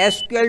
SQL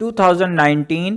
2019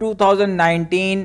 2019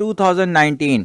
2019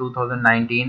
2019.